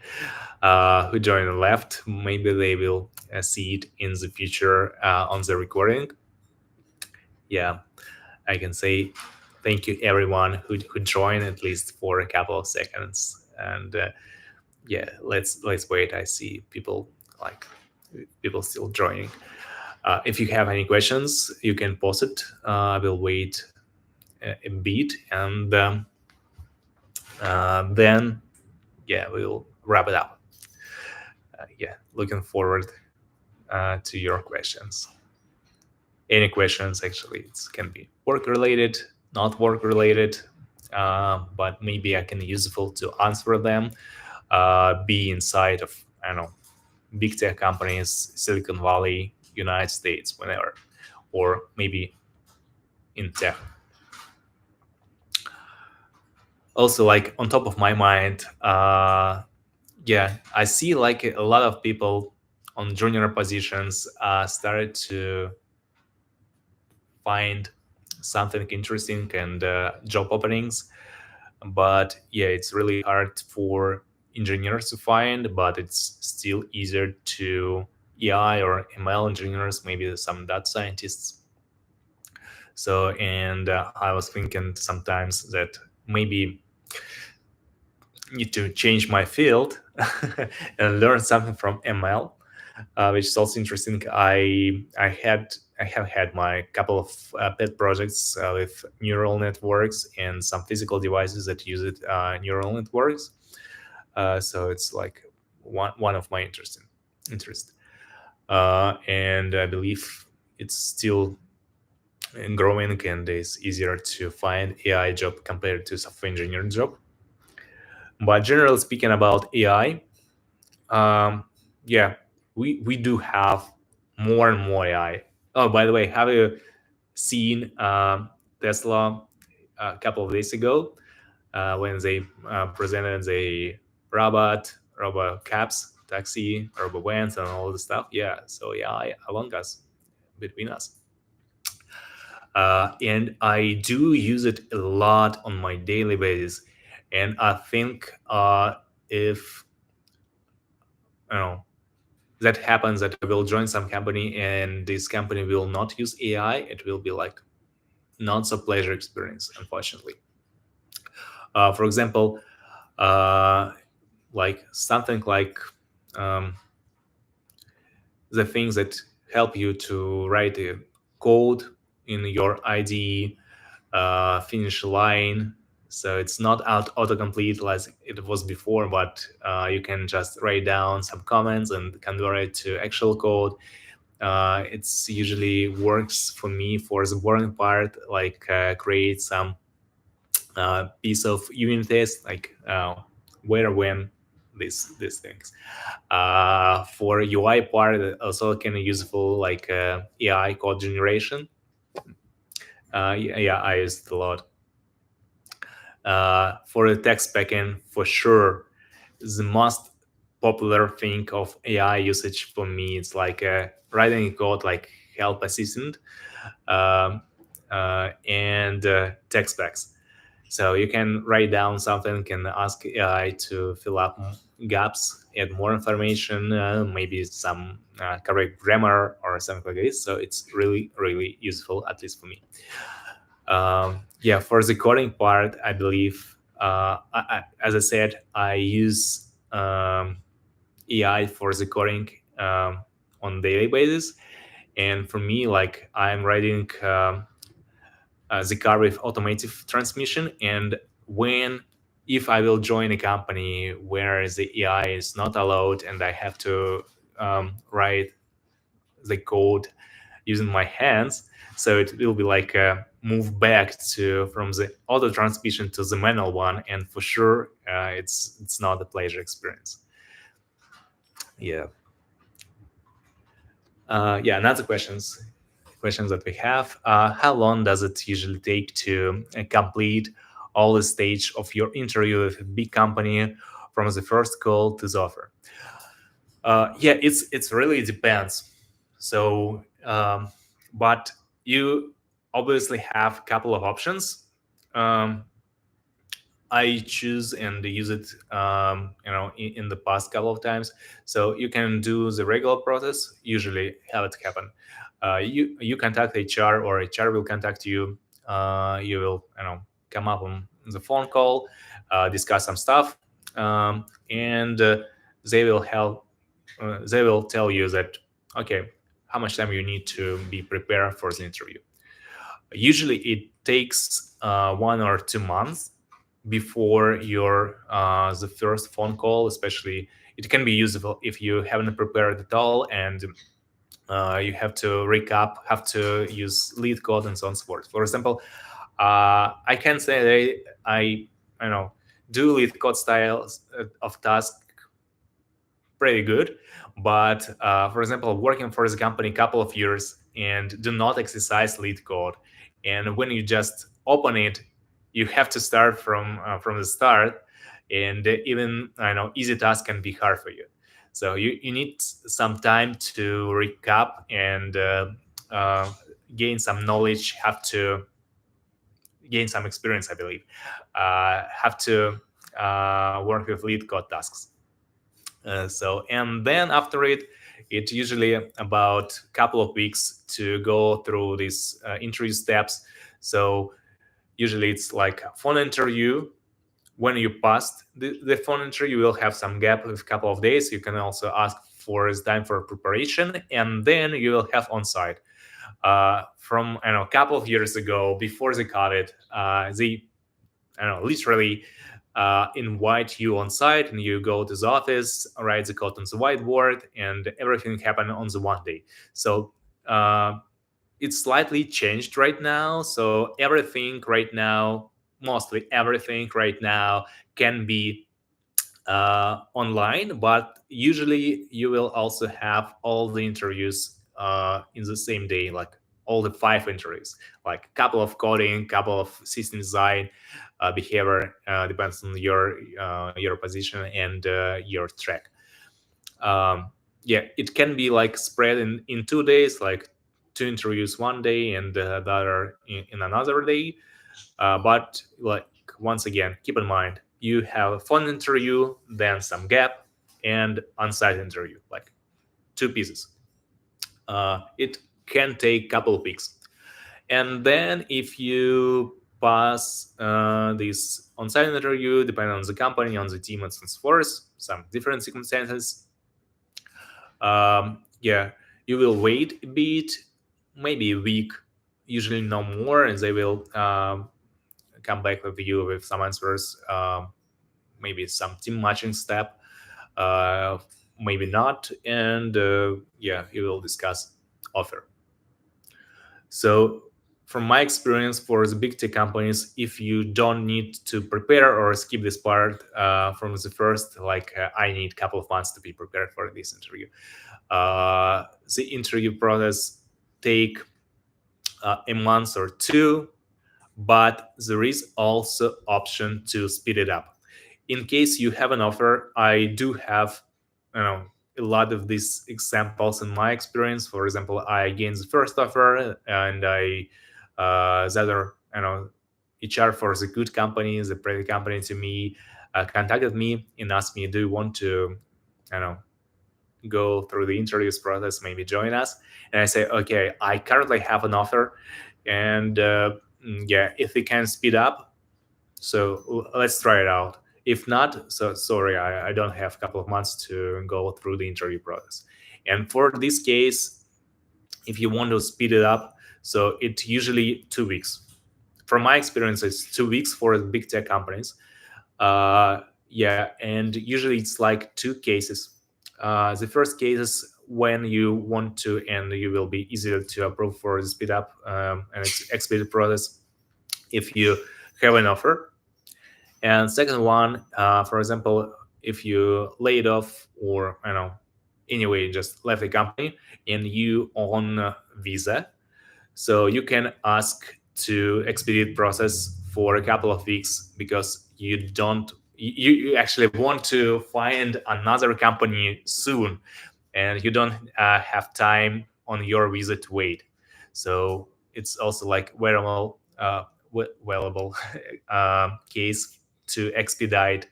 and left. Maybe they will see it in the future on the recording. Yeah, I can say thank you everyone who joined at least for a couple of seconds. And yeah, let's wait. I see people like people still joining. If you have any questions, you can post it. I will wait a bit, and then yeah, we'll wrap it up. Yeah, looking forward to your questions. Any questions, actually, it can be work related, not work related, but maybe I can useful to answer them. Be inside of, I don't know, big tech companies, Silicon Valley, United States, whenever, or maybe in tech. Also, like on top of my mind, yeah, I see like a lot of people on junior positions started to find something interesting and job openings. But yeah, it's really hard for engineers to find, but it's still easier to AI or ML engineers, maybe some data scientists. So, and I was thinking sometimes that maybe need to change my field and learn something from ML, which is also interesting. I have had my couple of pet projects with neural networks and some physical devices that use it neural networks. So it's like one of my interest, and I believe it's still growing and it's easier to find AI job compared to software engineering job. But generally speaking about AI, yeah, we do have more and more AI. Oh, by the way, have you seen Tesla a couple of days ago when they presented the robot cabs, taxi, robot vans, and all the stuff? Yeah, so AI along us, between us. And I do use it a lot on my daily basis. And I think if you know that happens, that I will join some company and this company will not use AI, it will be like not so pleasure experience, unfortunately. For example, like something like um, the things that help you to write a code in your IDE, finish line. So it's not autocomplete like it was before, but you can just write down some comments and convert it to actual code. It's usually works for me for the boring part, like create some piece of unit test, like where, when these things. For UI part, also kind of useful like AI code generation. Yeah, I used it a lot. For the text backend, for sure, the most popular thing of AI usage for me is like writing code like help assistant, um, and text specs. So you can write down something, can ask AI to fill up gaps, add more information, maybe some correct grammar or something like this. So it's really, really useful, at least for me. Yeah, for the coding part, I believe, as I said, I use AI for the coding on daily basis. And for me, like I'm writing the car with automotive transmission, and when if I will join a company where the AI is not allowed and I have to write the code using my hands, so it will be like a move back to from the auto transmission to the manual one, and for sure it's not a pleasure experience. Yeah. Yeah, another questions that we have. How long does it usually take to complete all the stage of your interview with a big company, from the first call to the offer? Yeah, it's really depends. So, but you obviously have a couple of options. Um, I choose and use it, in the past couple of times. So you can do the regular process. Usually, how it happen. You contact HR, or HR will contact you. You will, come up on the phone call, discuss some stuff, and they will help. They will tell you that, okay, how much time you need to be prepared for the interview. Usually, it takes 1 or 2 months before your the first phone call. Especially, it can be useful if you haven't prepared at all, and you have to recap, have to use LeetCode and so on and so forth. For example, I can say that I know do LeetCode styles of task pretty good. But for example, working for this company a couple of years and do not exercise LeetCode, and when you just open it, you have to start from the start, and even I know easy task can be hard for you. So you need some time to recap and uh, gain some knowledge. Have to gain some experience, I believe. Have to work with LeetCode tasks. So, and then after it, it's usually about a couple of weeks to go through these interview steps. So usually it's like a phone interview. When you passed the phone interview, you will have some gap of a couple of days. You can also ask for his time for preparation, and then you will have on site. From I know a couple of years ago, before the COVID, they literally invite you on site, and you go to the office, write the code on the whiteboard, and everything happened on the one day. So it's slightly changed right now. So everything right now, mostly everything right now, can be online, but usually you will also have all the interviews in the same day, like all the 5 interviews, like couple of coding, couple of system design, behavior, depends on your position and your track. Yeah, it can be like spread in 2 days, like 2 interviews one day and the other in another day. But like once again, keep in mind you have a phone interview, then some gap, and on-site interview, like 2 pieces. It can take a couple of weeks, and then if you pass this on-site interview, depending on the company, on the team, and so forth, some different circumstances, yeah, you will wait a bit, maybe a week, usually no more, and they will come back with you with some answers, maybe some team matching step, uh, maybe not, and yeah, you will discuss offer. So from my experience, for the big tech companies, if you don't need to prepare or skip this part from the first, like I need a couple of months to be prepared for this interview. The interview process take a month or two, but there is also option to speed it up. In case you have an offer, I do have, a lot of these examples in my experience. For example, I gained the first offer, and the other, HR for the good company, the pretty company to me, contacted me and asked me, "Do you want to, you know, go through the interviews process, maybe join us?" And I say, "Okay, I currently have an offer, and yeah, if we can speed up, so let's try it out. If not, so sorry, I don't have a couple of months to go through the interview process." And for this case, if you want to speed it up, so it's usually 2 weeks. From my experience, it's 2 weeks for the big tech companies. Yeah, and usually it's like two cases. The first case is when you want to, and you will be easier to approve for the speed up and expedited process if you have an offer. And second one, for example, if you laid off, or anyway, just left the company and you on visa, so you can ask to expedite process for a couple of weeks, because you actually want to find another company soon, and you don't have time on your visa to wait. So it's also like valuable case to expedite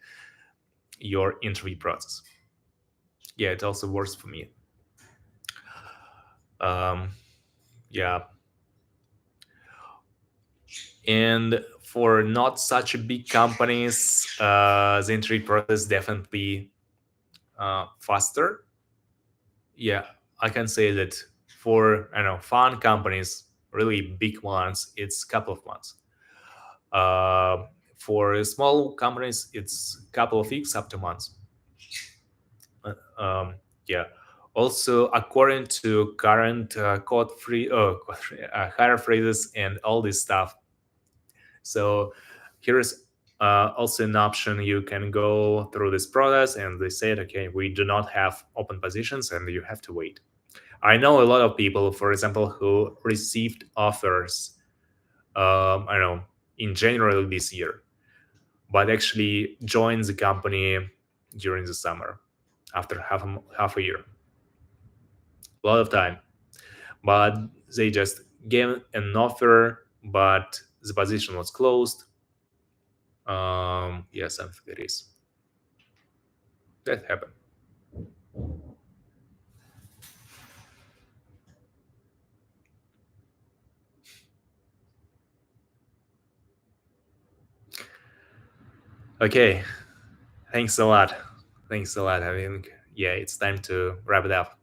your interview process. Yeah, it also works for me. um, yeah. And for not such big companies, the entry process definitely faster. Yeah, I can say that for fun companies, really big ones, it's a couple of months. For small companies, it's a couple of weeks up to months. Uh, um, yeah. Also, according to current higher phrases and all this stuff. So here's also an option. You can go through this process, and they said, "Okay, we do not have open positions, and you have to wait." I know a lot of people, for example, who received offers, I don't know, in January this year, but actually joined the company during the summer after half a year. A lot of time, but they just gave an offer, but the position was closed. Yeah, something like this. That happened. Okay, thanks a lot. Thanks a lot. I mean, yeah, it's time to wrap it up.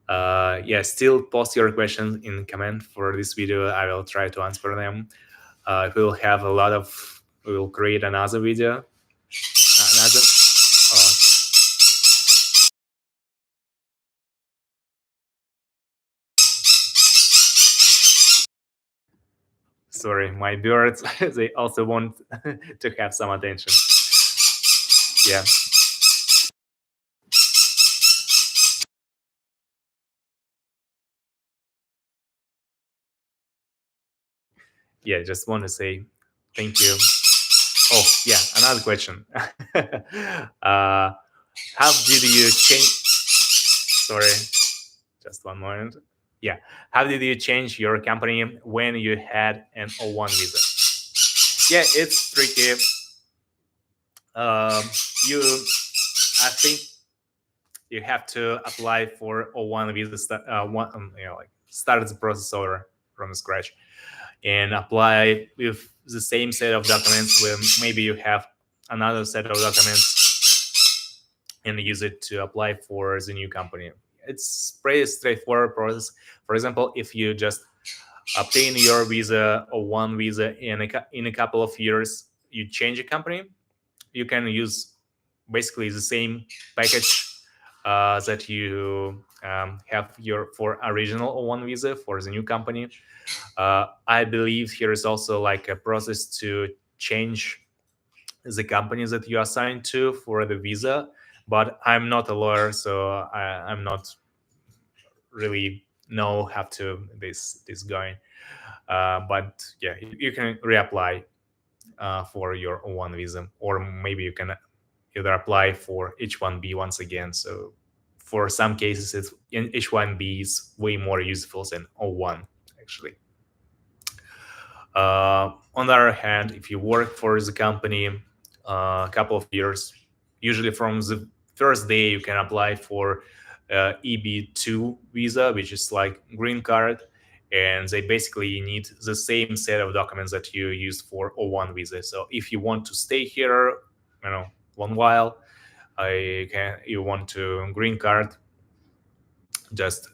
Yeah, still post your questions in comment for this video. I will try to answer them. We'll have a lot of. We will create another video. Another. Uh, Sorry, my birds. They also want to have some attention. Yeah. Yeah, just want to say thank you. Oh, yeah, another question. How did you change? Sorry, just one moment. Yeah, how did you change your company when you had an O1 visa? Yeah, it's tricky. Um, you, I think you have to apply for O1 visa. Like start the process over from scratch, and apply with the same set of documents. Where maybe you have another set of documents and use it to apply for the new company. It's pretty straightforward process. For example, if you just obtain your visa or one visa in a couple of years, you change a company, you can use basically the same package that you have your for original O1 visa for the new company. I believe here is also like a process to change the company that you assigned to for the visa, but I'm not a lawyer, so I'm not really know how to this going. But yeah, you can reapply for your O1 visa, or maybe you can either apply for H1B once again. So for some cases, it's in H1B is way more useful than O1 actually. On the other hand, if you work for the company a couple of years, usually from the first day you can apply for EB2 visa, which is like green card, and they basically need the same set of documents that you used for O1 visa. So if you want to stay here, one while, you want to green card, just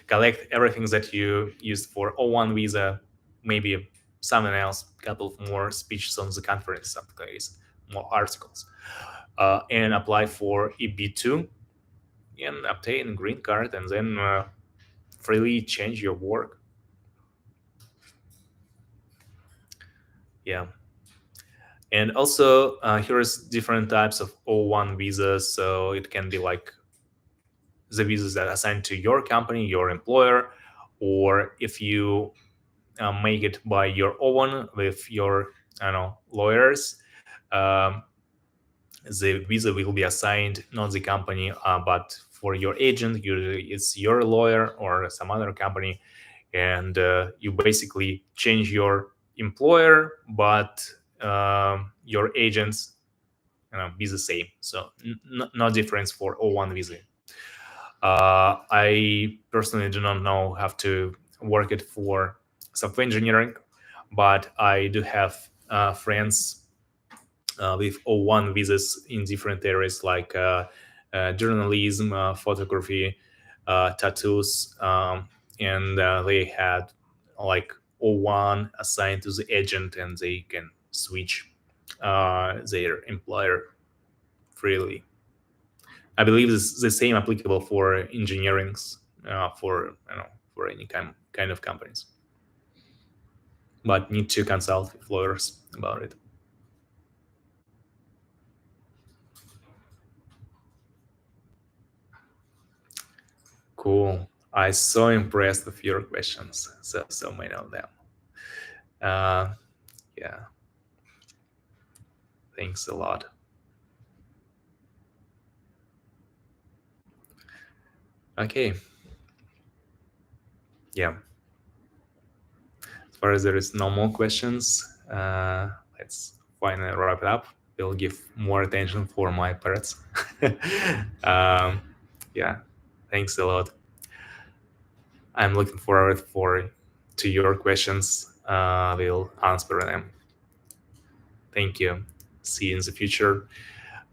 collect everything that you used for O1 visa, maybe something else, a couple of more speeches on the conference, some case, more articles, and apply for EB2 and obtain green card, and then freely change your work. Yeah. And also, here's different types of O1 visas. So it can be like the visas that are assigned to your company, your employer, or if you make it by your own with your, I don't know, lawyers, um, the visa will be assigned not the company, but for your agent. Usually, it's your lawyer or some other company, and you basically change your employer, but your agents be the same. So no difference for O1 visa. I personally do not know how to work it for software engineering, but I do have friends with O1 visas in different areas like journalism, photography, tattoos, and they had like O1 assigned to the agent, and they can switch their employer freely. I believe it's the same applicable for engineerings, for for any kind of companies, but need to consult with lawyers about it. Cool. I so impressed with your questions. So many of them. Uh, yeah. Thanks a lot. Okay. Yeah. As far as there is no more questions, let's finally wrap it up. We'll give more attention for my parts. um, yeah. Thanks a lot. I'm looking forward for to your questions. We'll answer them. Thank you. See you in the future.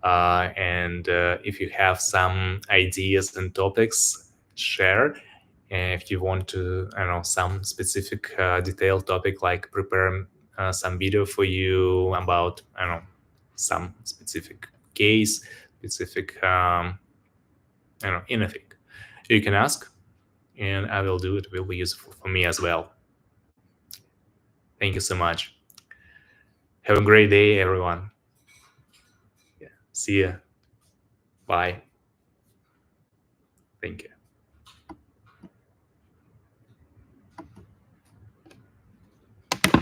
And if you have some ideas and topics, share. And if you want to, I don't know, some specific detailed topic, like prepare some video for you about, I don't know, some specific case, specific, I don't know, anything, you can ask, and I will do it. It will be useful for me as well. Thank you so much. Have a great day, everyone. Yeah. See ya. Bye. Thank you.